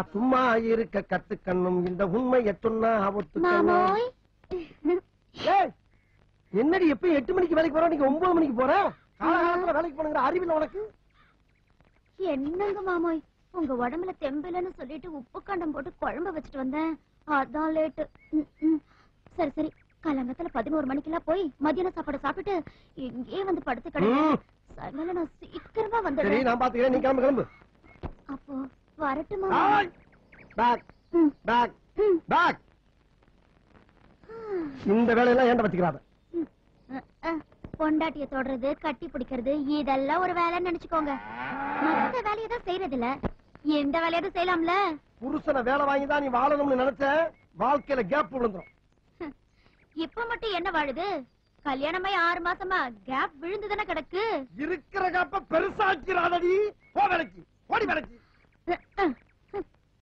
சும்மா இருக்க கத்துக்கண்ணும் இந்த உண்மையை சொன்னா மாமோய் என்னடி எப்ப 8 மணிக்கு வேலைக்கு போற நீங்க 9 மணிக்கு போற காலகாலத்துல வேலைக்கு போனுங்கிற அறிவில்லை உனக்கு? என்னங்க மாமோய், உங்க உடம்புல தெம்பிலன்னு சொல்லிட்டு உப்பு கண்டம் போட்டு குழம்பு வச்சுட்டு வந்தேன், அதான் லேட்டு. சரி சரி, காலங்கத்துல 11 மணிக்கெல்லாம் போய் மதியான சாப்பாடு சாப்பிட்டு இங்கே வந்து படுத்து கிடந்தேன். அதனால நான் சீக்கிரமா வந்துடுறேன். நான் பாத்துக்கிறேன், நீ கிளம்பு கிளம்பு. அப்போ வரட்டுமா? Pack pack pack. இந்த வேலையெல்லாம் ஏன்டா வச்சுக்கிறாத? பொண்டாட்டிய தொடறது, கட்டி பிடிக்கிறது இதெல்லாம் ஒரு வேலைன்னு நினைச்சுக்கோங்க. மத்த வேலையை தான் செய்யறது இல்ல, எந்த வேலையாவது செய்யலாம்ல. புருஷனை வேலை வாங்கிதான் நீ வாழணும்னு நினைச்ச, வாழ்க்கையில கேப் விழுந்துரும். இப்ப மட்டும் என்ன வாழுது? கல்யாணமாய் 6 மாசமா கேப் விழுந்துதானே கிடக்கு. இருக்கிற கேப்ப பெருசாக்கிறாதடி. போ வேலைக்கு, ஓடி வேலைக்கு.